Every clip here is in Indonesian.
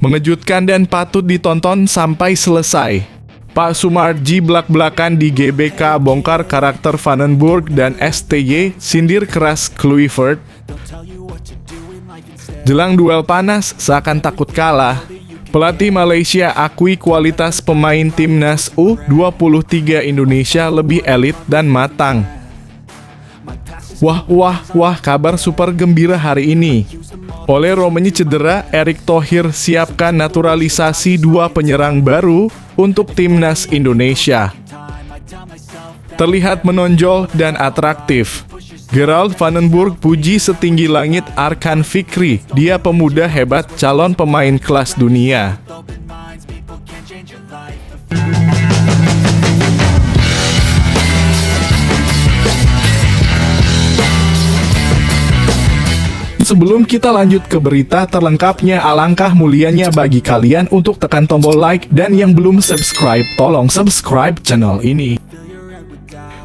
Mengejutkan dan patut ditonton sampai selesai. Pak Soemarji belak-belakan di GBK bongkar karakter Vandenberg dan STY sindir keras Kluivert. Jelang duel panas seakan takut kalah. Pelatih Malaysia akui kualitas pemain timnas U23 Indonesia lebih elit dan matang. Wah, kabar super gembira hari ini. Oleh Romeni cedera, Erick Thohir siapkan naturalisasi 2 penyerang baru untuk timnas Indonesia. Terlihat menonjol dan atraktif. Gerald Vandenberg puji setinggi langit Arkan Fikri, dia pemuda hebat calon pemain kelas dunia. Sebelum kita lanjut ke berita terlengkapnya, alangkah mulianya bagi kalian untuk tekan tombol like dan yang belum subscribe, tolong subscribe channel ini.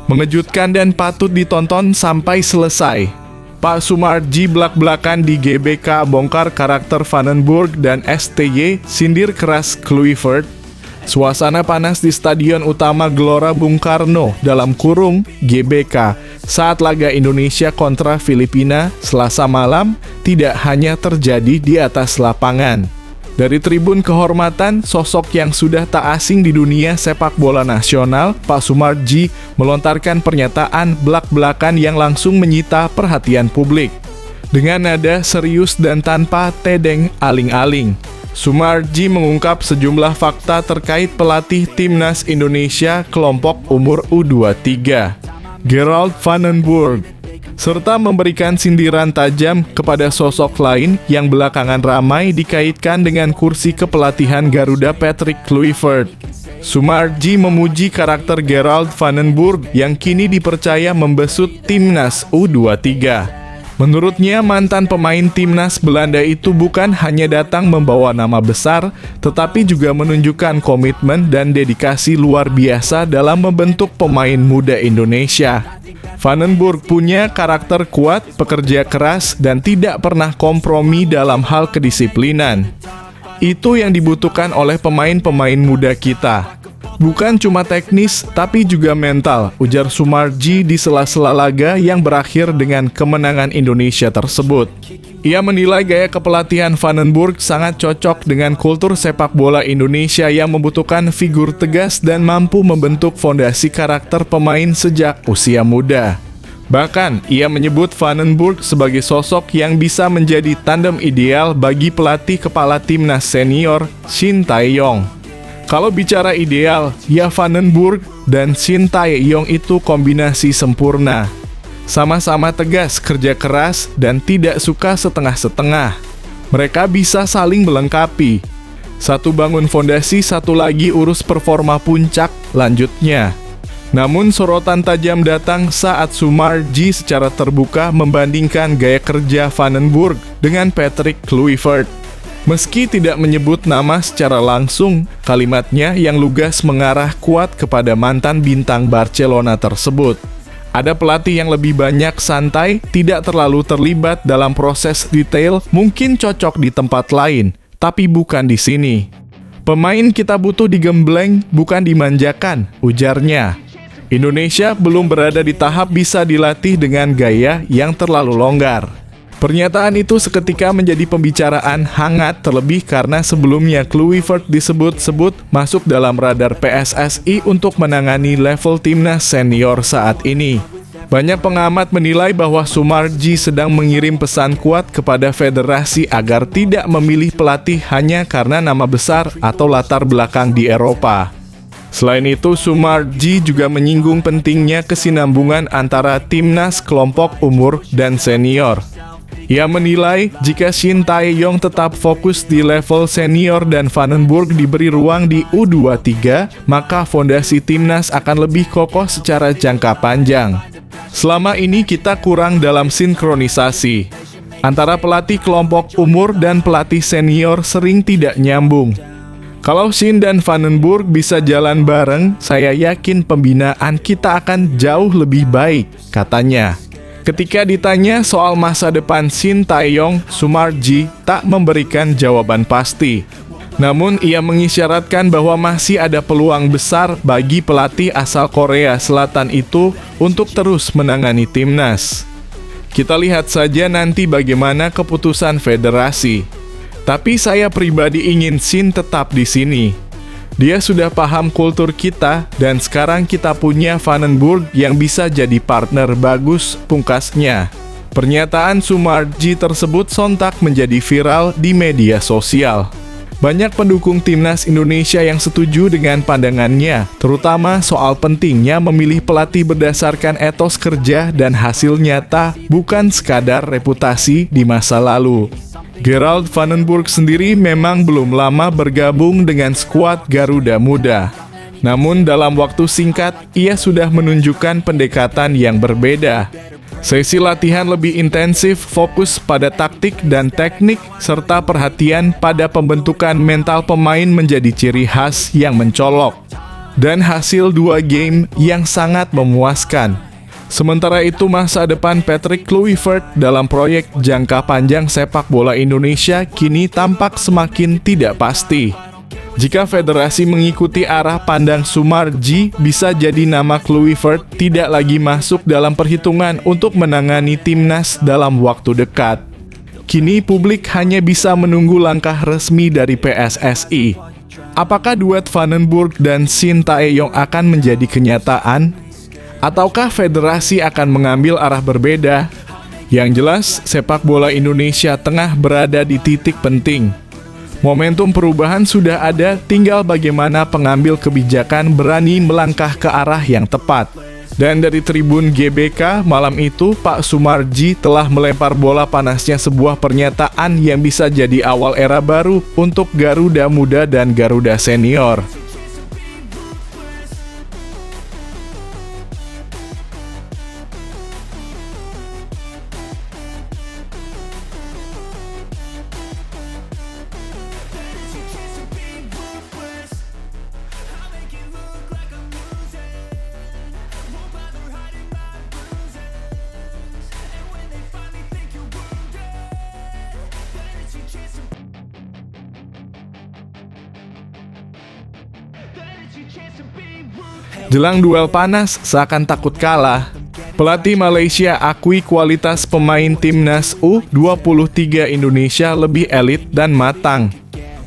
Mengejutkan dan patut ditonton sampai selesai. Pak Soemarji belak-belakan di GBK bongkar karakter Vandenberg dan STY sindir keras Kluivert. Suasana panas di Stadion Utama Gelora Bung Karno (GBK) saat laga Indonesia kontra Filipina Selasa malam tidak hanya terjadi di atas lapangan. Dari tribun kehormatan, sosok yang sudah tak asing di dunia sepak bola nasional, Pak Soemarji melontarkan pernyataan belak-belakan yang langsung menyita perhatian publik. Dengan nada serius dan tanpa tedeng aling-aling, Soemarji mengungkap sejumlah fakta terkait pelatih timnas Indonesia kelompok umur U23, Gerald Vandenberg, serta memberikan sindiran tajam kepada sosok lain yang belakangan ramai dikaitkan dengan kursi kepelatihan Garuda Patrick Kluivert. Soemarji memuji karakter Gerald Vandenberg yang kini dipercaya membesut timnas U23. Menurutnya, mantan pemain timnas Belanda itu bukan hanya datang membawa nama besar, tetapi juga menunjukkan komitmen dan dedikasi luar biasa dalam membentuk pemain muda Indonesia. Vandenberg punya karakter kuat, pekerja keras, dan tidak pernah kompromi dalam hal kedisiplinan. Itu yang dibutuhkan oleh pemain-pemain muda kita. Bukan cuma teknis, tapi juga mental, ujar Soemarji di sela-sela laga yang berakhir dengan kemenangan Indonesia tersebut. Ia menilai gaya kepelatihan Vandenberg sangat cocok dengan kultur sepak bola Indonesia yang membutuhkan figur tegas dan mampu membentuk fondasi karakter pemain sejak usia muda. Bahkan, ia menyebut Vandenberg sebagai sosok yang bisa menjadi tandem ideal bagi pelatih kepala timnas senior Shin Tae-yong. Kalau bicara ideal, ya Vandenberg dan Shin Tae-yong itu kombinasi sempurna. Sama-sama tegas, kerja keras, dan tidak suka setengah-setengah. Mereka bisa saling melengkapi. Satu bangun fondasi, satu lagi urus performa puncak, lanjutnya. Namun sorotan tajam datang saat Soemarji secara terbuka membandingkan gaya kerja Vandenberg dengan Patrick Kluivert. Meski tidak menyebut nama secara langsung, kalimatnya yang lugas mengarah kuat kepada mantan bintang Barcelona tersebut. Ada pelatih yang lebih banyak santai, tidak terlalu terlibat dalam proses detail, mungkin cocok di tempat lain, tapi bukan di sini. Pemain kita butuh digembleng, bukan dimanjakan, ujarnya. Indonesia belum berada di tahap bisa dilatih dengan gaya yang terlalu longgar. Pernyataan itu seketika menjadi pembicaraan hangat, terlebih karena sebelumnya Kluivert disebut-sebut masuk dalam radar PSSI untuk menangani level timnas senior saat ini. Banyak pengamat menilai bahwa Soemarji sedang mengirim pesan kuat kepada federasi agar tidak memilih pelatih hanya karena nama besar atau latar belakang di Eropa. Selain itu, Soemarji juga menyinggung pentingnya kesinambungan antara timnas kelompok umur dan senior. Ia menilai jika Shin Tae-yong tetap fokus di level senior dan Vandenberg diberi ruang di U23, maka fondasi timnas akan lebih kokoh secara jangka panjang. Selama ini kita kurang dalam sinkronisasi. Antara pelatih kelompok umur dan pelatih senior sering tidak nyambung. Kalau Shin dan Vandenberg bisa jalan bareng, saya yakin pembinaan kita akan jauh lebih baik, katanya. Ketika ditanya soal masa depan Shin Tae-yong, Soemarji tak memberikan jawaban pasti. Namun ia mengisyaratkan bahwa masih ada peluang besar bagi pelatih asal Korea Selatan itu untuk terus menangani timnas. Kita lihat saja nanti bagaimana keputusan federasi. Tapi saya pribadi ingin Shin tetap di sini. Dia sudah paham kultur kita dan sekarang kita punya Vandenberg yang bisa jadi partner bagus, pungkasnya. Pernyataan Sumarji tersebut sontak menjadi viral di media sosial. Banyak pendukung timnas Indonesia yang setuju dengan pandangannya, terutama soal pentingnya memilih pelatih berdasarkan etos kerja dan hasil nyata, bukan sekadar reputasi di masa lalu. Gerald Vandenberg sendiri memang belum lama bergabung dengan skuad Garuda Muda. Namun dalam waktu singkat, ia sudah menunjukkan pendekatan yang berbeda. Sesi latihan lebih intensif, fokus pada taktik dan teknik, serta perhatian pada pembentukan mental pemain menjadi ciri khas yang mencolok. Dan hasil 2 game yang sangat memuaskan. Sementara itu masa depan Patrick Kluivert dalam proyek jangka panjang sepak bola Indonesia kini tampak semakin tidak pasti. Jika federasi mengikuti arah pandang Sumarji, bisa jadi nama Kluivert tidak lagi masuk dalam perhitungan untuk menangani timnas dalam waktu dekat. Kini publik hanya bisa menunggu langkah resmi dari PSSI. Apakah duet Vandenberg dan Shin Tae-yong akan menjadi kenyataan? Ataukah federasi akan mengambil arah berbeda? Yang jelas, sepak bola Indonesia tengah berada di titik penting. Momentum perubahan sudah ada, tinggal bagaimana pengambil kebijakan berani melangkah ke arah yang tepat. Dan dari Tribun GBK malam itu, Pak Sumarji telah melempar bola panasnya sebuah pernyataan yang bisa jadi awal era baru untuk Garuda Muda dan Garuda Senior. Jelang duel panas, seakan takut kalah. Pelatih Malaysia akui kualitas pemain timnas U23 Indonesia lebih elit dan matang.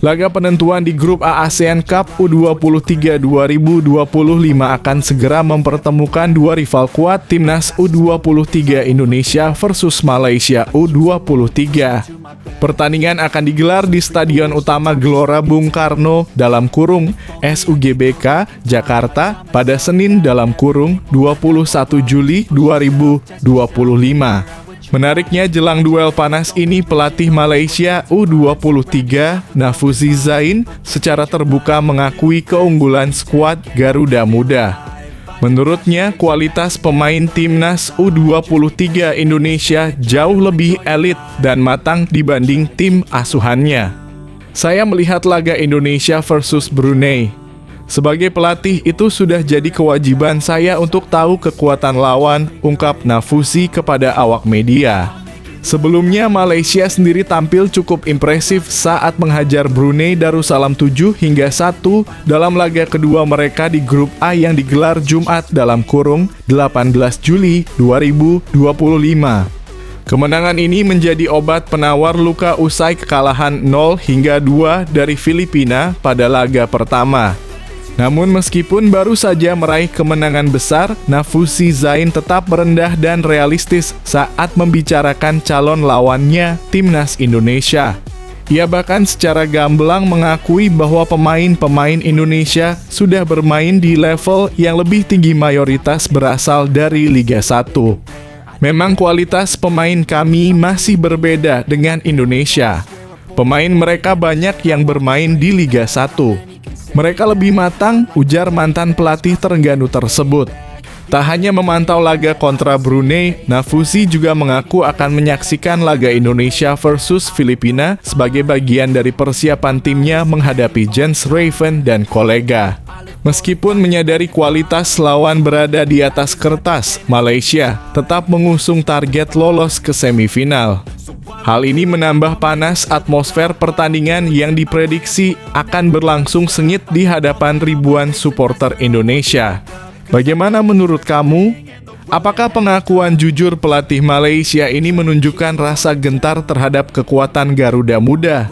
Laga penentuan di grup A ASEAN Cup U23 2025 akan segera mempertemukan dua rival kuat timnas U23 Indonesia versus Malaysia U23. Pertandingan akan digelar di Stadion Utama Gelora Bung Karno (SUGBK) Jakarta pada Senin (21 Juli 2025). Menariknya, jelang duel panas ini pelatih Malaysia U23 Nafuzi Zain secara terbuka mengakui keunggulan skuad Garuda Muda. Menurutnya, kualitas pemain timnas U23 Indonesia jauh lebih elit dan matang dibanding tim asuhannya. Saya melihat laga Indonesia versus Brunei. Sebagai pelatih, itu sudah jadi kewajiban saya untuk tahu kekuatan lawan, ungkap Nafuzi kepada awak media. Sebelumnya, Malaysia sendiri tampil cukup impresif saat menghajar Brunei Darussalam 7-1 dalam laga kedua mereka di grup A yang digelar Jumat (18 Juli 2025). Kemenangan ini menjadi obat penawar luka usai kekalahan 0-2 dari Filipina pada laga pertama. Namun meskipun baru saja meraih kemenangan besar, Nafuzi Zain tetap merendah dan realistis saat membicarakan calon lawannya, Timnas Indonesia. Ia bahkan secara gamblang mengakui bahwa pemain-pemain Indonesia sudah bermain di level yang lebih tinggi, mayoritas berasal dari Liga 1. Memang kualitas pemain kami masih berbeda dengan Indonesia. Pemain mereka banyak yang bermain di Liga 1. Mereka lebih matang, ujar mantan pelatih Terengganu tersebut. Tak hanya memantau laga kontra Brunei, Nafuzi juga mengaku akan menyaksikan laga Indonesia versus Filipina sebagai bagian dari persiapan timnya menghadapi Jens Raven dan kolega. Meskipun menyadari kualitas lawan berada di atas kertas, Malaysia tetap mengusung target lolos ke semifinal. Hal ini menambah panas atmosfer pertandingan yang diprediksi akan berlangsung sengit di hadapan ribuan supporter Indonesia. Bagaimana menurut kamu? Apakah pengakuan jujur pelatih Malaysia ini menunjukkan rasa gentar terhadap kekuatan Garuda Muda?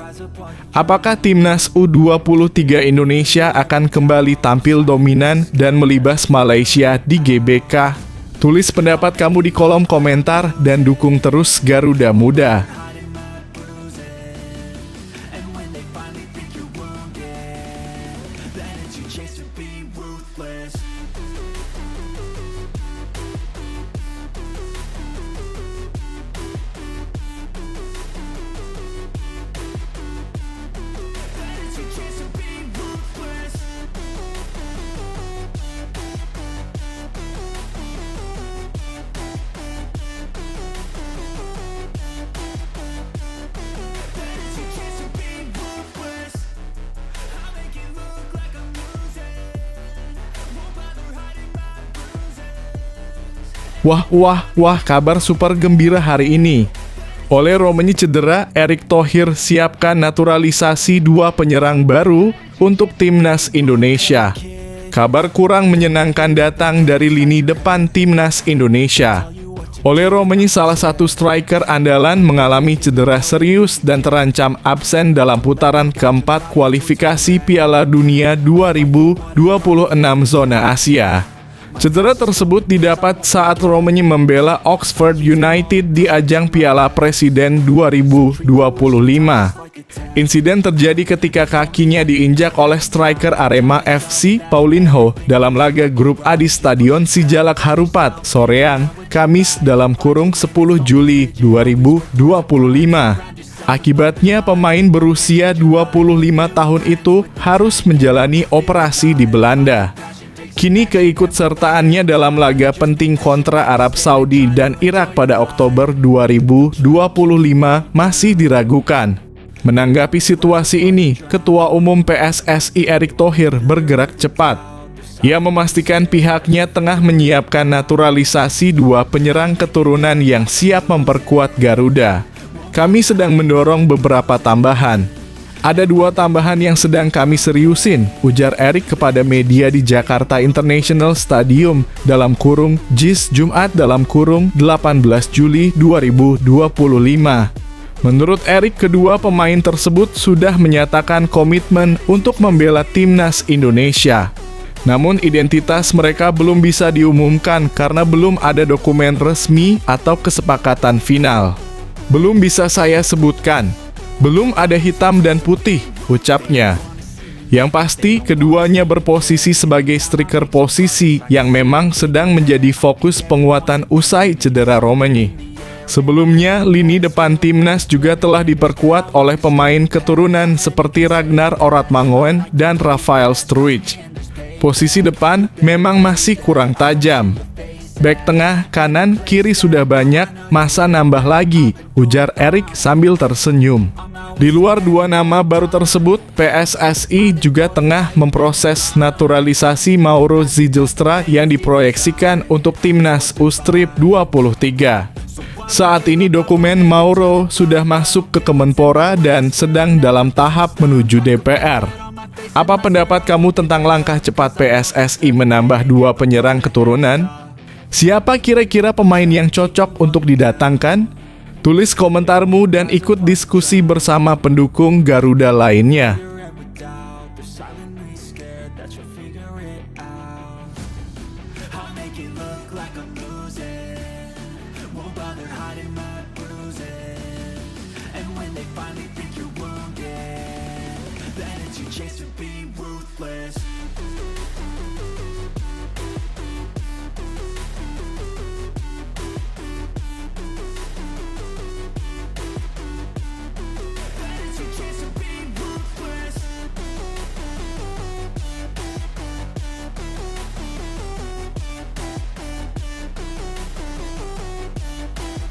Apakah timnas U23 Indonesia akan kembali tampil dominan dan melibas Malaysia di GBK? Tulis pendapat kamu di kolom komentar dan dukung terus Garuda Muda. Wah, kabar super gembira hari ini. Oleh Romeni cedera, Erick Thohir siapkan naturalisasi 2 penyerang baru untuk timnas Indonesia. Kabar kurang menyenangkan datang dari lini depan timnas Indonesia. Oleh Romeni, salah satu striker andalan mengalami cedera serius dan terancam absen dalam putaran keempat kualifikasi Piala Dunia 2026 zona Asia. Cedera tersebut didapat saat Romeni membela Oxford United di ajang Piala Presiden 2025. Insiden terjadi ketika kakinya diinjak oleh striker Arema FC Paulinho dalam laga grup A di Stadion Sijalak Harupat, Soreang, Kamis (10 Juli 2025). Akibatnya pemain berusia 25 tahun itu harus menjalani operasi di Belanda. Kini keikutsertaannya dalam laga penting kontra Arab Saudi dan Irak pada Oktober 2025 masih diragukan. Menanggapi situasi ini, Ketua Umum PSSI Erick Thohir bergerak cepat. Ia memastikan pihaknya tengah menyiapkan naturalisasi 2 penyerang keturunan yang siap memperkuat Garuda. Kami sedang mendorong beberapa tambahan. Ada 2 tambahan yang sedang kami seriusin, ujar Erick kepada media di Jakarta International Stadium (JIS) Jumat (18 Juli 2025). Menurut Erick, kedua pemain tersebut sudah menyatakan komitmen untuk membela timnas Indonesia. Namun identitas mereka belum bisa diumumkan karena belum ada dokumen resmi atau kesepakatan final. Belum bisa saya sebutkan. Belum ada hitam dan putih, ucapnya. Yang pasti, keduanya berposisi sebagai striker posisi yang memang sedang menjadi fokus penguatan usai cedera Romeni. Sebelumnya, lini depan timnas juga telah diperkuat oleh pemain keturunan seperti Ragnar Oratmangoen dan Rafael Struijk. Posisi depan memang masih kurang tajam. Bek tengah, kanan, kiri sudah banyak, masa nambah lagi, ujar Erick sambil tersenyum. Di luar 2 nama baru tersebut, PSSI juga tengah memproses naturalisasi Mauro Zijlstra yang diproyeksikan untuk timnas U23. Saat ini dokumen Mauro sudah masuk ke Kemenpora dan sedang dalam tahap menuju DPR. Apa pendapat kamu tentang langkah cepat PSSI menambah 2 penyerang keturunan? Siapa kira-kira pemain yang cocok untuk didatangkan? Tulis komentarmu dan ikut diskusi bersama pendukung Garuda lainnya.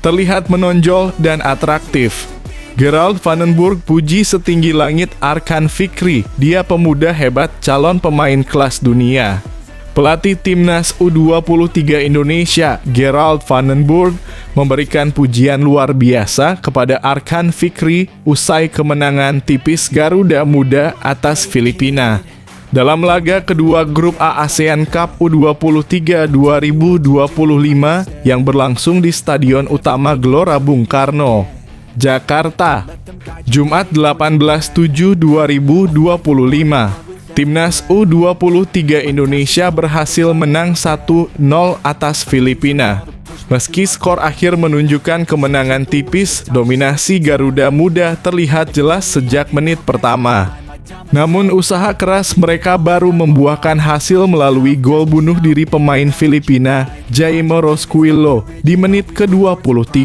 Terlihat menonjol dan atraktif. Gerald Vandenburg puji setinggi langit Arkan Fikri, dia pemuda hebat calon pemain kelas dunia. Pelatih Timnas U23 Indonesia, Gerald Vandenburg, memberikan pujian luar biasa kepada Arkan Fikri usai kemenangan tipis Garuda Muda atas Filipina dalam laga kedua grup A ASEAN Cup U23 2025 yang berlangsung di Stadion Utama Gelora Bung Karno, Jakarta, Jumat 18/7/2025. Timnas U23 Indonesia berhasil menang 1-0 atas Filipina. Meski skor akhir menunjukkan kemenangan tipis, dominasi Garuda Muda terlihat jelas sejak menit pertama. Namun usaha keras mereka baru membuahkan hasil melalui gol bunuh diri pemain Filipina, Jaime Rosquillo, di menit ke-23.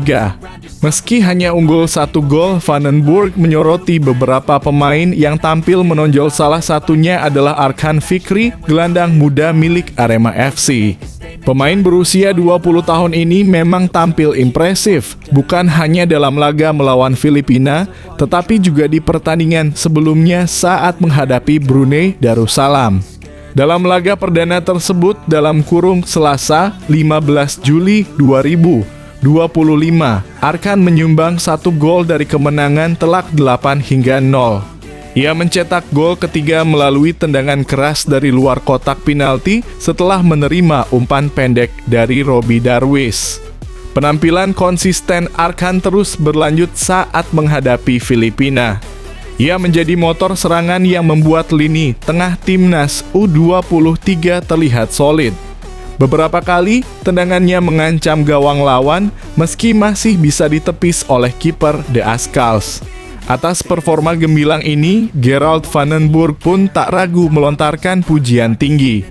Meski hanya unggul 1 gol, Vandenburg menyoroti beberapa pemain yang tampil menonjol, salah satunya adalah Arkan Fikri, gelandang muda milik Arema FC. Pemain berusia 20 tahun ini memang tampil impresif, bukan hanya dalam laga melawan Filipina, tetapi juga di pertandingan sebelumnya saat menghadapi Brunei Darussalam. Dalam laga perdana tersebut, dalam kurung Selasa 15 Juli 2025, Arkan menyumbang 1 gol dari kemenangan telak 8-0. Ia mencetak gol ketiga melalui tendangan keras dari luar kotak penalti setelah menerima umpan pendek dari Robbie Darwish. Penampilan konsisten Arkan terus berlanjut saat menghadapi Filipina. Ia menjadi motor serangan yang membuat lini tengah Timnas U23 terlihat solid. Beberapa kali tendangannya mengancam gawang lawan meski masih bisa ditepis oleh kiper De Askals. Atas performa gemilang ini, Gerald Vandenburg pun tak ragu melontarkan pujian tinggi.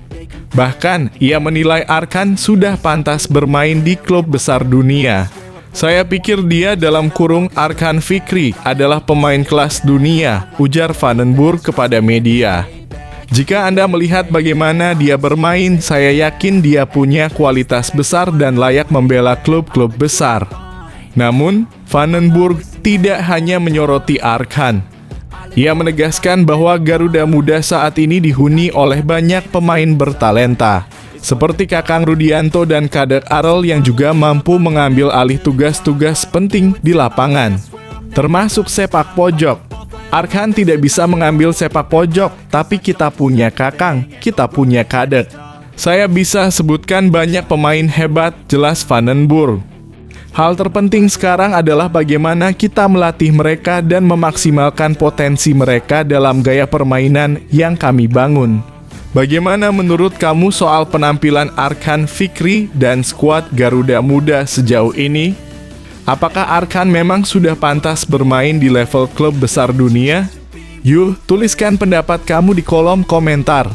Bahkan, ia menilai Arkan sudah pantas bermain di klub besar dunia. Saya pikir dia dalam kurung Arkan Fikri adalah pemain kelas dunia, ujar Vandenburg kepada media. Jika Anda melihat bagaimana dia bermain, saya yakin dia punya kualitas besar dan layak membela klub-klub besar. Namun, Vandenburg tidak hanya menyoroti Arkan. Ia menegaskan bahwa Garuda Muda saat ini dihuni oleh banyak pemain bertalenta, seperti Kakang Rudianto dan Kadek Arel yang juga mampu mengambil alih tugas-tugas penting di lapangan, termasuk sepak pojok. Arkan tidak bisa mengambil sepak pojok, tapi kita punya Kakang, kita punya Kadek. Saya bisa sebutkan banyak pemain hebat, jelas Vandenburg. Hal terpenting sekarang adalah bagaimana kita melatih mereka dan memaksimalkan potensi mereka dalam gaya permainan yang kami bangun. Bagaimana menurut kamu soal penampilan Arkan Fikri dan skuad Garuda Muda sejauh ini? Apakah Arkan memang sudah pantas bermain di level klub besar dunia? Yuk, tuliskan pendapat kamu di kolom komentar.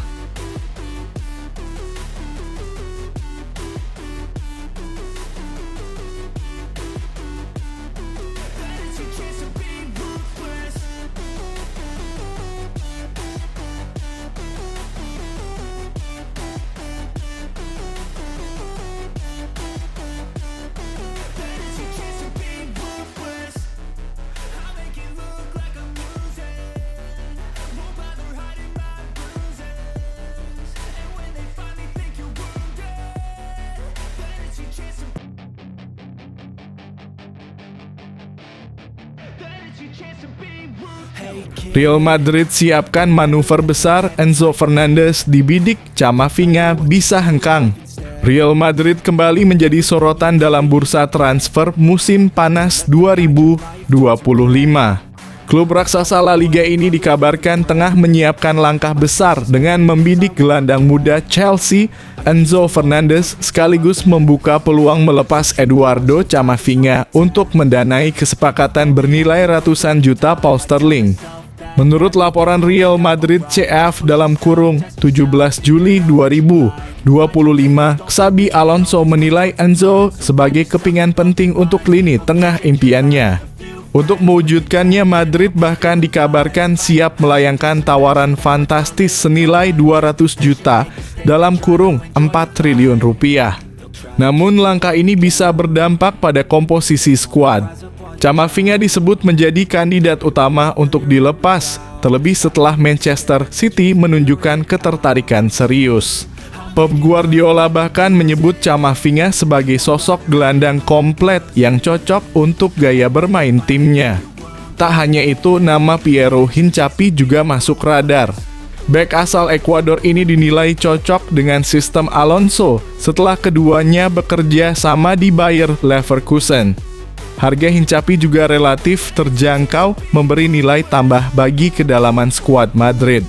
Real Madrid siapkan manuver besar, Enzo Fernandez dibidik, Camavinga bisa hengkang. Real Madrid kembali menjadi sorotan dalam bursa transfer musim panas 2025. Klub raksasa La Liga ini dikabarkan tengah menyiapkan langkah besar dengan membidik gelandang muda Chelsea, Enzo Fernandez, sekaligus membuka peluang melepas Eduardo Camavinga untuk mendanai kesepakatan bernilai ratusan juta pound sterling. Menurut laporan Real Madrid CF dalam kurung 17 Juli 2025, Xabi Alonso menilai Enzo sebagai kepingan penting untuk lini tengah impiannya. Untuk mewujudkannya, Madrid bahkan dikabarkan siap melayangkan tawaran fantastis senilai 200 juta dalam kurung 4 triliun rupiah. Namun langkah ini bisa berdampak pada komposisi skuad. Camavinga disebut menjadi kandidat utama untuk dilepas, terlebih setelah Manchester City menunjukkan ketertarikan serius. Pep Guardiola bahkan menyebut Camavinga sebagai sosok gelandang komplet yang cocok untuk gaya bermain timnya. Tak hanya itu, nama Piero Hincapié juga masuk radar. Bek asal Ekuador ini dinilai cocok dengan sistem Alonso setelah keduanya bekerja sama di Bayer Leverkusen. Harga Hincapié juga relatif terjangkau, memberi nilai tambah bagi kedalaman skuad Madrid.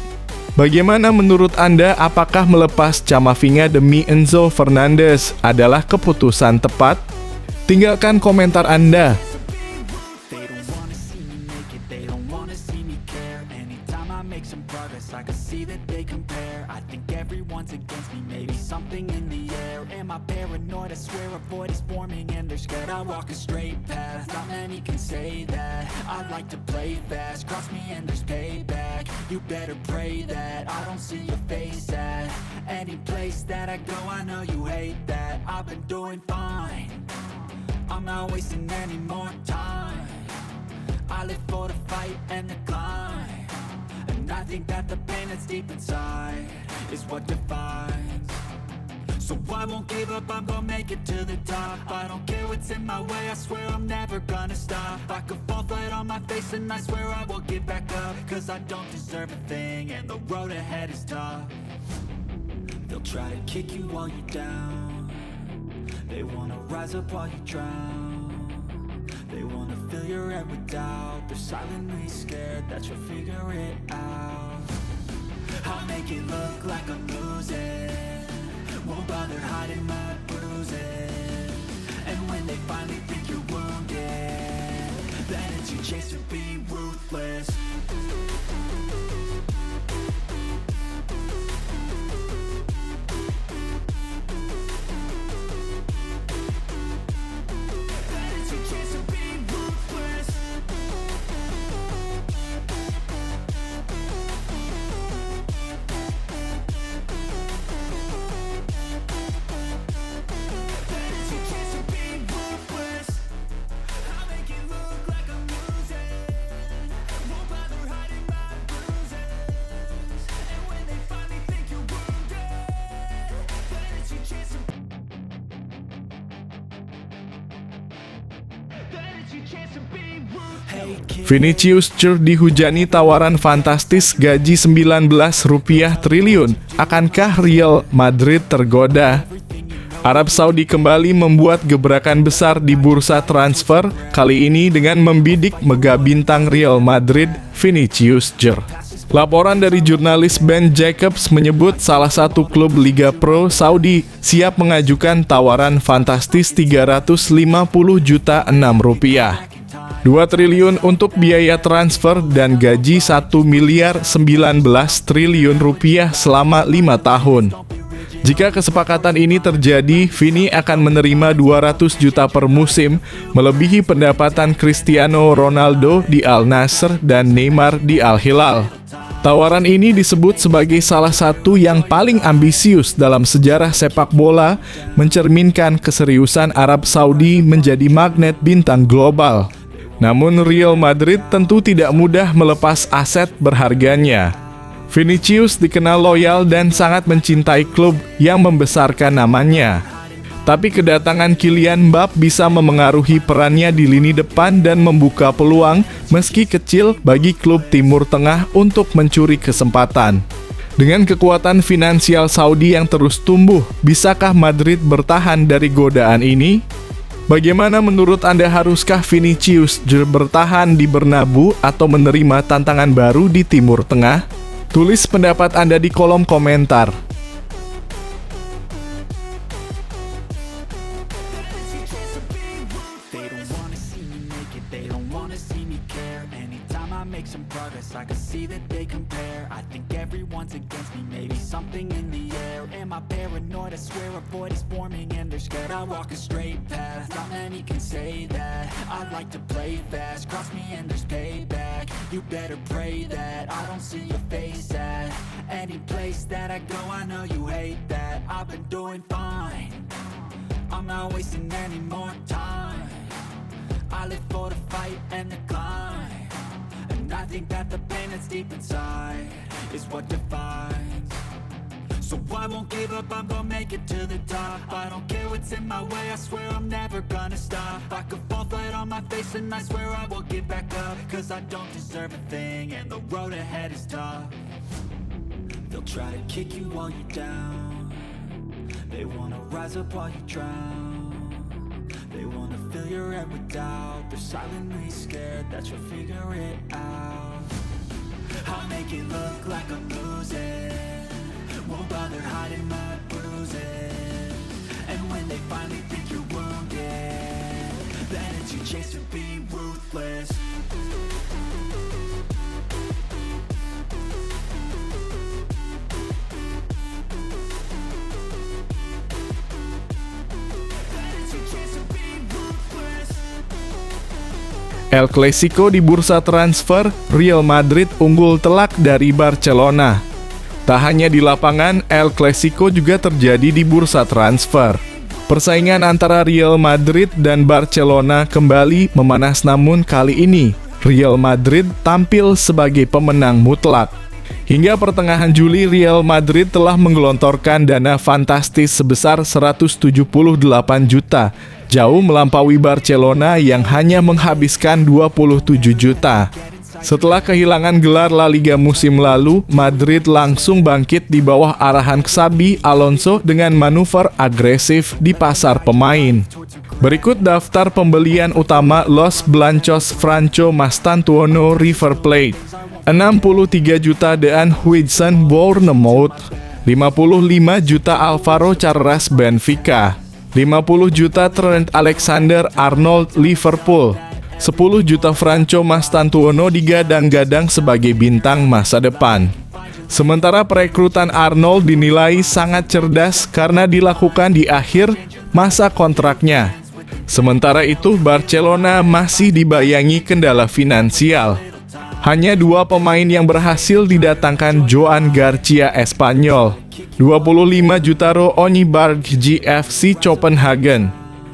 Bagaimana menurut Anda, apakah melepas Camavinga demi Enzo Fernandez adalah keputusan tepat? Tinggalkan komentar Anda. I walk a straight path, not many can say that. I like to play fast, cross me and there's payback. You better pray that I don't see your face at any place that I go. I know you hate that. I've been doing fine, I'm not wasting any more time. I live for the fight and the climb, and I think that the pain that's deep inside is what defines. So I won't give up, I'm gonna make it to the top. I don't care what's in my way, I swear I'm never gonna stop. I could fall flat on my face and I swear I will get back up, cause I don't deserve a thing and the road ahead is tough. They'll try to kick you while you're down, they wanna rise up while you drown. They wanna fill your head with doubt, they're silently scared that you'll figure it out. I'll make it look like I'm losing, won't bother hiding my bruises. And when they finally think you're wounded, then it's your chance to be ruthless. Then it's your chance to be ruthless. Vinicius Jr. dihujani tawaran fantastis gaji 19 rupiah triliun. Akankah Real Madrid tergoda? Arab Saudi kembali membuat gebrakan besar di bursa transfer, kali ini dengan membidik mega bintang Real Madrid, Vinicius Jr. Laporan dari jurnalis Ben Jacobs menyebut salah satu klub Liga Pro Saudi siap mengajukan tawaran fantastis 350 juta rupiah. 2 triliun untuk biaya transfer dan gaji 1 miliar 19 triliun rupiah selama 5 tahun. Jika kesepakatan ini terjadi, Vini akan menerima 200 juta per musim, melebihi pendapatan Cristiano Ronaldo di Al Nassr dan Neymar di Al Hilal. Tawaran ini disebut sebagai salah satu yang paling ambisius dalam sejarah sepak bola, mencerminkan keseriusan Arab Saudi menjadi magnet bintang global. Namun Real Madrid tentu tidak mudah melepas aset berharganya. Vinicius dikenal loyal dan sangat mencintai klub yang membesarkan namanya. Tapi kedatangan Kylian Mbappé bisa memengaruhi perannya di lini depan dan membuka peluang, meski kecil, bagi klub Timur Tengah untuk mencuri kesempatan. Dengan kekuatan finansial Saudi yang terus tumbuh, bisakah Madrid bertahan dari godaan ini? Bagaimana menurut Anda, haruskah Vinicius Jr. bertahan di Bernabeu atau menerima tantangan baru di Timur Tengah? Tulis pendapat Anda di kolom komentar. I can see that they compare. I think everyone's against me. Maybe something in the air. Am I paranoid? I swear a void is forming and they're scared. I walk a straight path, not many can say that. I like to play fast, cross me and there's payback. You better pray that I don't see your face at any place that I go. I know you hate that. I've been doing fine, I'm not wasting any more time. I live for the fight and the climb, and I think that the pain that's deep inside is what defines. So I won't give up, I'm gonna make it to the top. I don't care what's in my way, I swear I'm never gonna stop. I could fall flat on my face and I swear I will get back up. Cause I don't deserve a thing and the road ahead is tough. They'll try to kick you while you're down. They wanna rise up while you drown. They wanna fill your head with doubt. They're silently scared that you'll figure it out. I'll make it look like I'm losing. Won't bother hiding my bruises. And when they finally think you're wounded, then it's your chance to be ruthless. El Clasico di bursa transfer, Real Madrid unggul telak dari Barcelona. Tak hanya di lapangan, El Clasico juga terjadi di bursa transfer. Persaingan antara Real Madrid dan Barcelona kembali memanas, namun kali ini Real Madrid tampil sebagai pemenang mutlak. Hingga pertengahan Juli, Real Madrid telah menggelontorkan dana fantastis sebesar 178 juta, jauh melampaui Barcelona yang hanya menghabiskan 27 juta. Setelah kehilangan gelar La Liga musim lalu, Madrid langsung bangkit di bawah arahan Xabi Alonso dengan manuver agresif di pasar pemain. Berikut daftar pembelian utama Los Blancos: Franco Mastantuono, River Plate, 63 juta Dean Huijsen, Bournemouth, 55 juta Alvaro Carreras, Benfica, 50 juta Trent Alexander-Arnold, Liverpool, 10 juta Franco Mastantuono digadang-gadang sebagai bintang masa depan. Sementara perekrutan Arnold dinilai sangat cerdas karena dilakukan di akhir masa kontraknya. Sementara itu, Barcelona masih dibayangi kendala finansial. Hanya dua pemain yang berhasil didatangkan: Joan Garcia Espanyol, 25 juta, Oniberg GFC Copenhagen.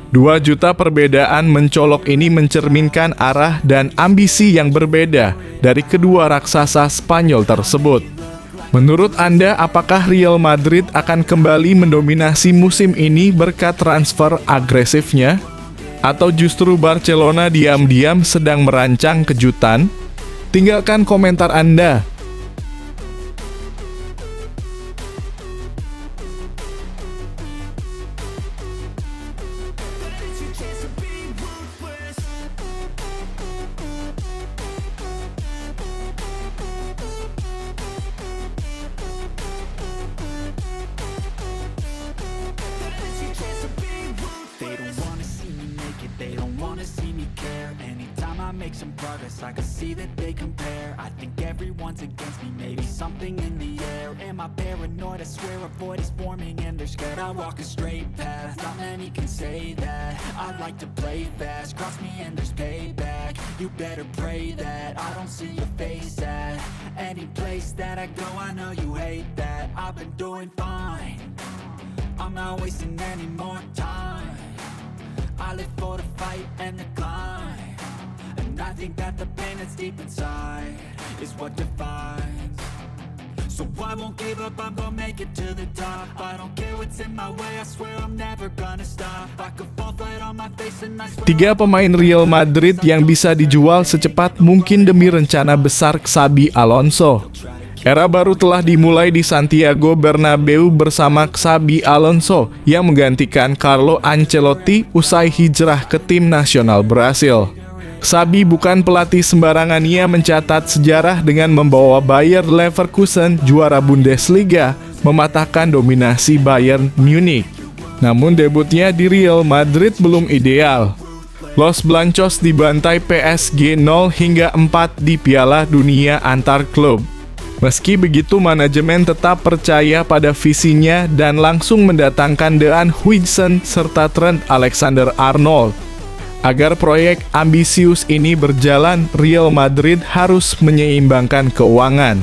2 juta perbedaan mencolok ini mencerminkan arah dan ambisi yang berbeda dari kedua raksasa Spanyol tersebut. Menurut Anda, apakah Real Madrid akan kembali mendominasi musim ini berkat transfer agresifnya? Atau justru Barcelona diam-diam sedang merancang kejutan? Tinggalkan komentar Anda. Make some progress, I can see that they compare. I think everyone's against me, maybe something in the air. Am I paranoid? I swear a void is forming and they're scared I walk a straight path. Not many can say that. I like to play fast, cross me and there's payback. You better pray that I don't see your face at any place that I go. I know you hate that. I've been doing fine, I'm not wasting any more time. I live for the fight and the climb. I think that the pain that's deep inside is what defines. So I won't give up, I'm gonna make it to the top. I don't care what's in my way, I swear I'm never gonna stop. I could fall flat on my face and I swear. 3 pemain Real Madrid yang bisa dijual secepat mungkin demi rencana besar Xabi Alonso. Era baru telah dimulai di Santiago Bernabeu bersama Xabi Alonso yang menggantikan Carlo Ancelotti usai hijrah ke tim nasional Brasil. Xabi bukan pelatih sembarangan, ia mencatat sejarah dengan membawa Bayer Leverkusen juara Bundesliga, mematahkan dominasi Bayern Munich. Namun debutnya di Real Madrid belum ideal. Los Blancos dibantai PSG 0-4 di Piala Dunia antar klub. Meski begitu, manajemen tetap percaya pada visinya dan langsung mendatangkan Dean Huijsen serta Trent Alexander-Arnold. Agar proyek ambisius ini berjalan, Real Madrid harus menyeimbangkan keuangan.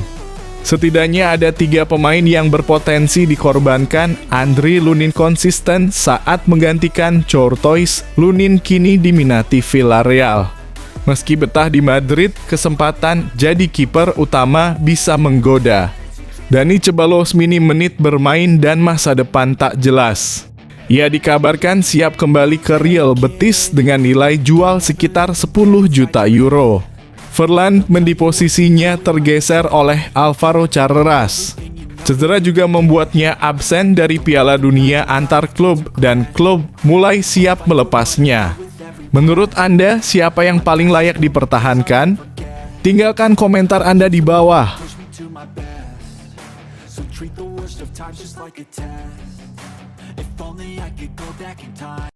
Setidaknya ada 3 pemain yang berpotensi dikorbankan. Andriy Lunin konsisten saat menggantikan Courtois. Lunin kini diminati Villarreal. Meski betah di Madrid, kesempatan jadi kiper utama bisa menggoda. Dani Ceballos minim menit bermain dan masa depan tak jelas. Ia dikabarkan siap kembali ke Real Betis dengan nilai jual sekitar 10 juta euro. Ferland mendi posisinya tergeser oleh Alvaro Carreras. Cedera juga membuatnya absen dari Piala Dunia antar klub dan klub mulai siap melepasnya. Menurut Anda, siapa yang paling layak dipertahankan? Tinggalkan komentar Anda di bawah. To my best, so treat the worst of times just like a test. If only I could go back in time.